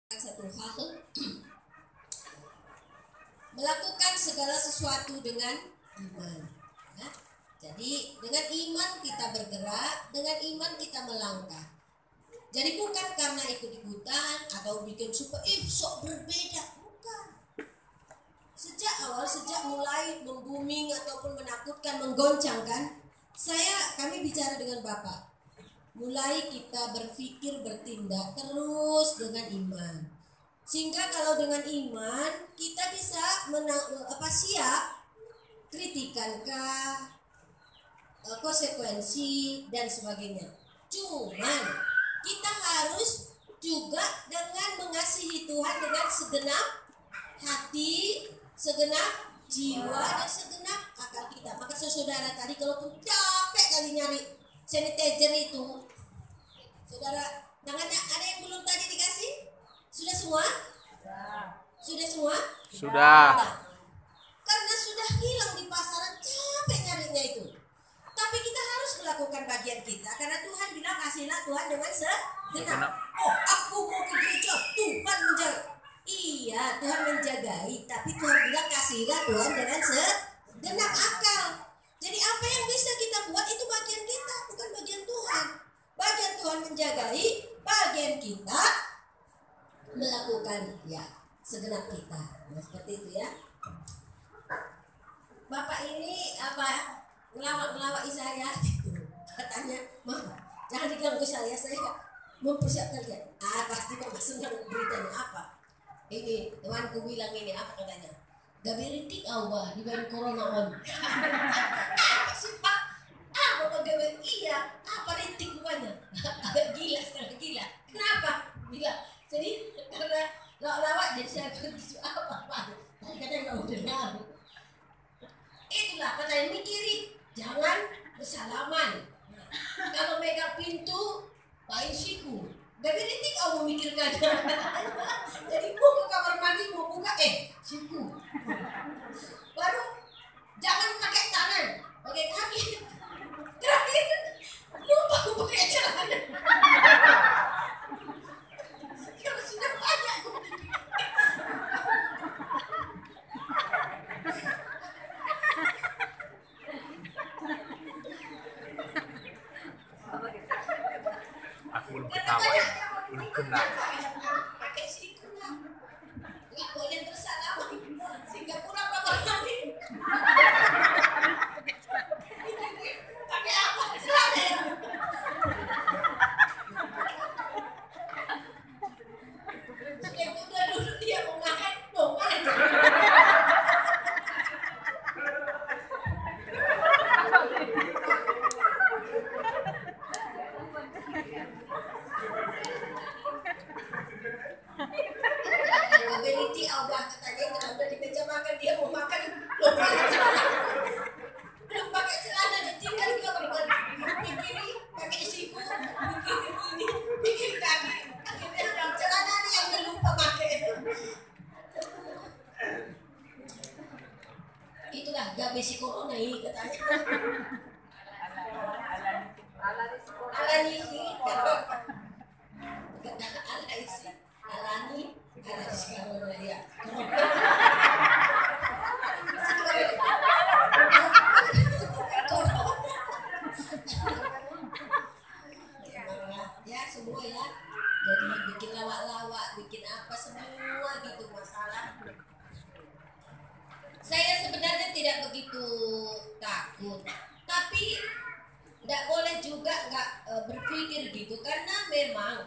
Satu hal, melakukan segala sesuatu dengan iman ya. Jadi dengan iman kita bergerak, dengan iman kita melangkah. Jadi bukan karena ikut-ikutan atau bikin super sok berbeda, bukan. Sejak mulai membuming ataupun menakutkan, menggoncangkan, kami bicara dengan Bapak. Mulai kita berpikir, bertindak terus dengan iman. Sehingga kalau dengan iman kita bisa siap kritikankah, konsekuensi dan sebagainya. Cuman kita harus juga dengan mengasihi Tuhan dengan segenap hati, segenap jiwa dan segenap akal kita. Maka saudara tadi kalaupun capek kali nyari sanitizer itu, saudara tangannya ada yang belum tadi dikasih? Sudah semua? Sudah semua? Sudah. Nah, karena sudah hilang di pasaran, capek nyarinya itu. Tapi kita harus melakukan bagian kita karena Tuhan bilang kasihlah Tuhan dengan segenap. Oh, aku mau ke gereja, Tuhan menjaga. Iya, Tuhan menjagai, tapi Tuhan bilang kasihlah Tuhan dengan segenap akal. Jadi apa yang bisa kita buat itu bagian kita, bukan bagian Tuhan. Bagian Tuhan menjagai, bagian kita melakukan ya segenap kita. Nah, seperti itu ya. Bapak ini ngelawak saya gitu. Katanya, "Mama, jangan diganggu saya mempersiapkan dia." Pasti Bapak senang beritanya apa? Ini temanku bilang ini apa katanya? Gak beritik Allah di bawah corona on. Apa sih Pak? Bapak gak iya. Apa ritik bukannya? Agak gila, setengah gila. Kenapa? Gila. Jadi karena lawak jadi saya begitu apa Pak? Katanya nggak mau dengar. Itulah katanya mikirin, jangan bersalaman. Kalau megang pintu, paling siku. Gak beritik kamu memikirkan. Jadi mau ke kamar mandi mau buka siku. Baru jangan pakai tangan, pakai kaki. Terakhir lupa pakai celana. Kalau sudah banyak. Aku belum ketawa ya, belum kena. Pakai siku lah. Nggak boleh bersalaman. Singapura kamar mandi. Pakai apa? Celana ya? Sudah dulu dia mau makan, dong aja. Ability Allah katanya kalau udah di meja makan dia mau makan belum pakai celana ditinggal di kamar mandi. Pikiri pakai siku, pikir ini, pikir kaki, akhirnya celana ini yang dia lupa pakai. Itulah gak besi corona ini katanya. Alani corona ya. Ya semua ya. Jadi bikin lawak-lawak, bikin apa semua gitu masalah. Saya sebenarnya tidak begitu takut, tapi tidak boleh juga nggak berpikir gitu karena memang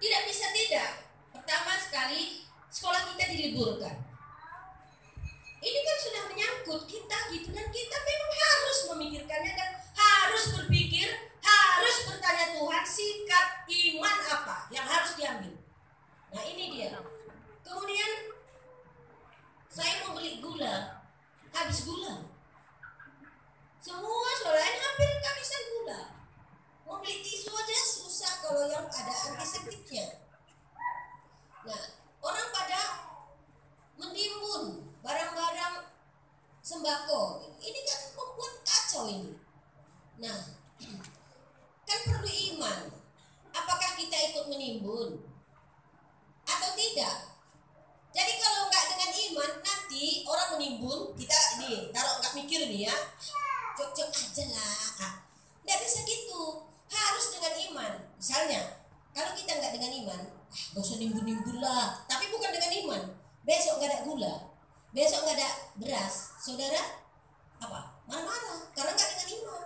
tidak bisa tidak. Pertama sekali sekolah kita diliburkan. Ini kan sudah menyangkut kita gitu dan kita memang harus memikirkannya dan harus berpikir, harus bertanya Tuhan sikap iman apa yang harus diambil. Nah ini dia. Kemudian saya mau beli gula, habis gula. Semua lain hampir kehabisan gula. Mau beli tisu aja susah kalau yang ada antiseptiknya. Nah, orang pada menimbun barang-barang sembako. Ini kan membuat kacau ini. Nah, kan perlu iman. apakah kita ikut menimbun atau tidak? Jadi kalau nggak dengan iman, nanti orang menimbun, kita ini taruh nggak mikir nih ya, cocok aja lah. Nggak bisa gitu, harus dengan iman. Misalnya, kalau kita nggak dengan iman, nggak usah nimbun-nimbun lah. Tapi bukan dengan iman. Besok nggak ada gula, besok nggak ada beras, saudara apa? Marah-marah karena nggak dengan iman.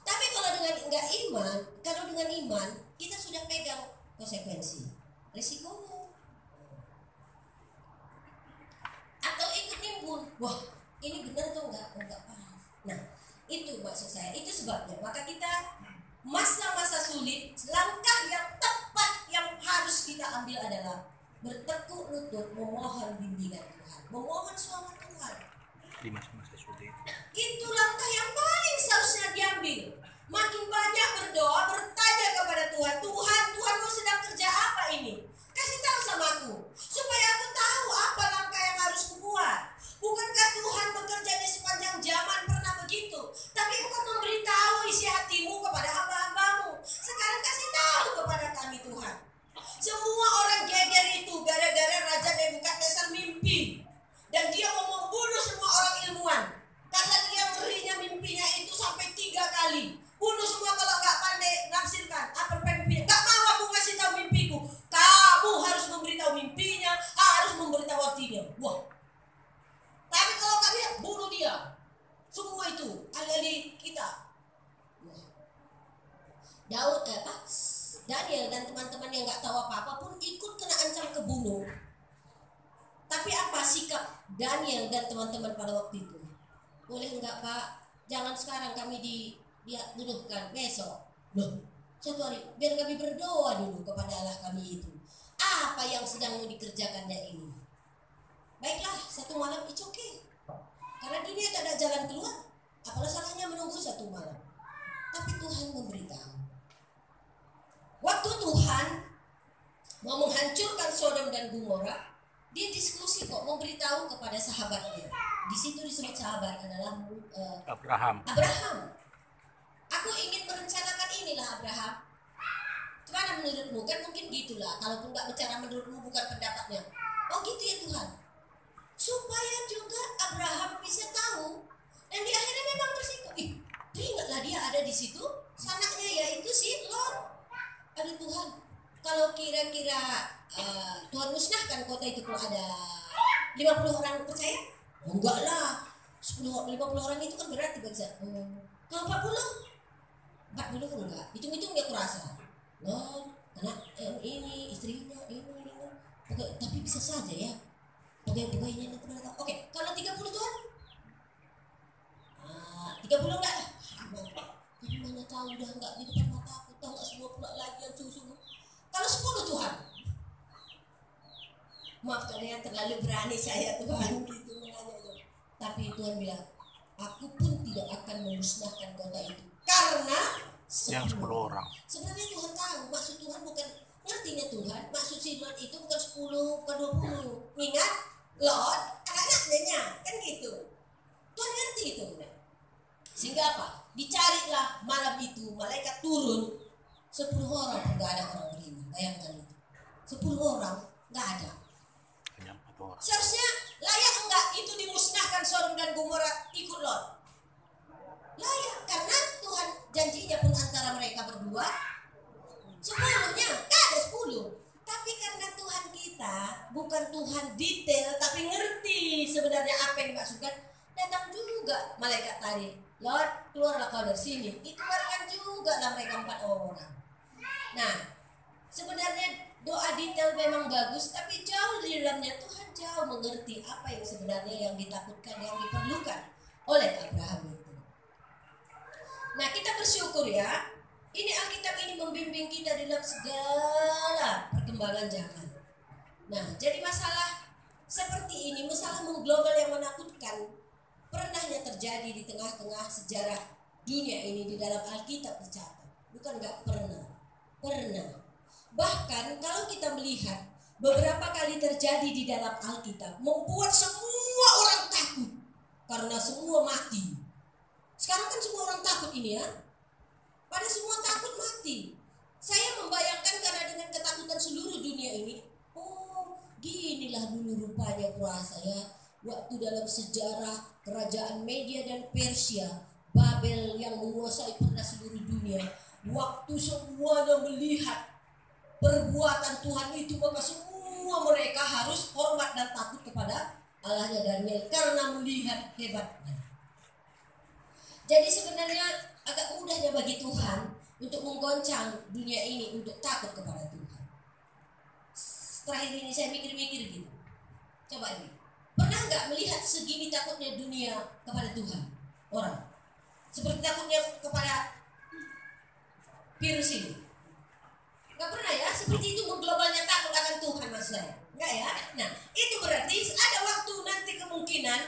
Tapi kalau dengan nggak iman, kalau dengan iman kita sudah pegang konsekuensi, risikonya. Atau ikut nimbun, wah ini benar atau enggak? Oh, enggak paham. Nah itu maksud saya, itu sebabnya maka kita masa-masa sulit, langkah yang tepat yang harus kita ambil adalah bertekuk lutut memohon bimbingan Tuhan, memohon suara Tuhan. Di masa-masa sulit Itu langkah yang paling seharusnya diambil. Makin banyak berdoa, bertanya kepada Tuhan, Tuhan kau sedang kerja apa ini? Kasih tahu sama aku, supaya aku tahu apa langkah yang harus kubuat. Bukankah Tuhan bekerja di sepanjang zaman pernah begitu? Tapi bukan memberitahu isi hatimu kepada hamba-hambamu. Sekarang kasih tahu kepada kami Tuhan. Semua orang geger itu gara-gara Raja Nebukadnezar mimpi. Dan dia mau membunuh semua orang ilmuwan. Karena dia ngerinya mimpinya itu sampai 3 kali. Bunuh semua kalau nggak pandai nafsirkan. Apa mimpinya? Nggak mau aku ngasih tahu mimpiku. Kamu harus memberitahu mimpinya, harus memberitahu artinya. Wah. Tapi kalau nggak bisa, bunuh dia. Semua itu alih-alih kita. Wah. Daniel dan teman-teman yang nggak tahu apa-apa pun ikut kena ancam kebunuh. Tapi apa sikap Daniel dan teman-teman pada waktu itu? Boleh enggak Pak? Jangan sekarang kami dibunuhkan, besok. Loh, satu hari biar kami berdoa dulu kepada Allah kami itu. Apa yang sedang mau dikerjakannya ini? Baiklah, satu malam it's okay. Karena dunia tak ada jalan keluar. Apalah salahnya menunggu satu malam. Tapi Tuhan memberitahu. Waktu Tuhan mau menghancurkan Sodom dan Gomora, dia diskusi kok, memberitahu kepada sahabatnya. Di situ disebut sahabat adalah Abraham. Aku ingin merencanakan inilah Abraham. Gimana menurutmu? Kan mungkin gitulah. Kalaupun nggak bicara menurutmu bukan pendapatnya. Oh gitu ya Tuhan. Supaya juga Abraham bisa tahu. Dan di akhirnya memang bersikup. Teringatlah dia ada di situ. Sanaknya yaitu si Lot. Aduh Tuhan, kalau kira-kira Tuhan musnahkan kota itu kalau ada 50 orang percaya? Oh, enggak lah. 50 orang itu kan berarti bagi saya. Kalau 40 enggak. Hitung-hitung dia kurasa. Loh, anak ini, istrinya, ini. Oke, tapi bisa saja ya. Pegawai-pegawainya nanti mereka. Oke, kalau 30 Tuhan? 30 enggak lah. Tapi mana tahu udah enggak di depan mata aku. Tahu enggak semua pula lagi yang sungguh-sungguh. Kalau 10 Tuhan? Maaf kalian terlalu berani saya Tuhan gitu menanya itu. Tapi Tuhan bilang, aku pun tidak akan memusnahkan kota itu karena yang 10 orang. Sebenarnya Tuhan tahu maksud Tuhan bukan, ngertinya Tuhan maksud si Lot itu bukan 10 bukan 20. Ingat Lot anak-anaknya kan gitu. Tuhan ngerti itu. Sehingga apa? Dicarilah malam itu malaikat turun 10 orang pun gak ada orang beriman. Bayangkan itu 10 orang gak ada. Hanya 4 orang. Seharusnya layak enggak itu dimusnahkan Sodom dan Gomora ikut Lot? Layak, karena Tuhan janjinya pun antara mereka berdua 10-nya, gak ada 10. Tapi karena Tuhan kita bukan Tuhan detail tapi ngerti sebenarnya apa yang dimaksudkan, datang juga malaikat tadi. Lot, keluarlah kau dari sini. Dikeluarkan juga lah mereka 4 orang. Nah, sebenarnya doa detail memang bagus, tapi jauh di dalamnya Tuhan jauh mengerti apa yang sebenarnya yang ditakutkan, yang diperlukan oleh Abraham itu. Nah, kita bersyukur ya. Ini Alkitab ini membimbing kita dalam segala perkembangan zaman. Nah, jadi masalah seperti ini, masalah mengglobal yang menakutkan, pernahnya terjadi di tengah-tengah sejarah dunia ini di dalam Alkitab tercatat. Bukan enggak pernah. Bahkan kalau kita melihat beberapa kali terjadi di dalam Alkitab membuat semua orang takut karena semua mati. Sekarang kan semua orang takut ini ya. Pada semua takut mati. Saya membayangkan karena dengan ketakutan seluruh dunia ini, oh ginilah dulu rupanya kuasa ya. Waktu dalam sejarah kerajaan Media dan Persia, Babel yang menguasai pernah seluruh dunia. Waktu semuanya melihat perbuatan Tuhan itu, maka semua mereka harus hormat dan takut kepada Allahnya Daniel karena melihat hebatnya. Jadi sebenarnya agak mudahnya bagi Tuhan untuk menggoncang dunia ini untuk takut kepada Tuhan. Terakhir ini saya mikir-mikir gitu. Coba ini, pernah nggak melihat segini takutnya dunia kepada Tuhan? Orang seperti takutnya kepada virus ini. Gak pernah ya, seperti itu mengglobalnya takut akan Tuhan maksud saya. Enggak ya? Nah, itu berarti ada waktu nanti kemungkinan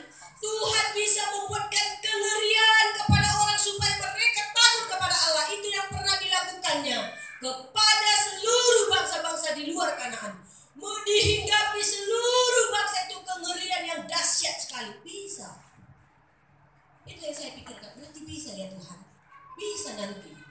Tuhan bisa membuatkan kengerian kepada orang supaya mereka takut kepada Allah. Itu yang pernah dilakukannya kepada seluruh bangsa-bangsa di luar Kanaan. Mau dihinggapi seluruh bangsa itu kengerian yang dahsyat sekali. Bisa. Itu yang saya pikirkan, berarti bisa ya Tuhan. Bisa nanti.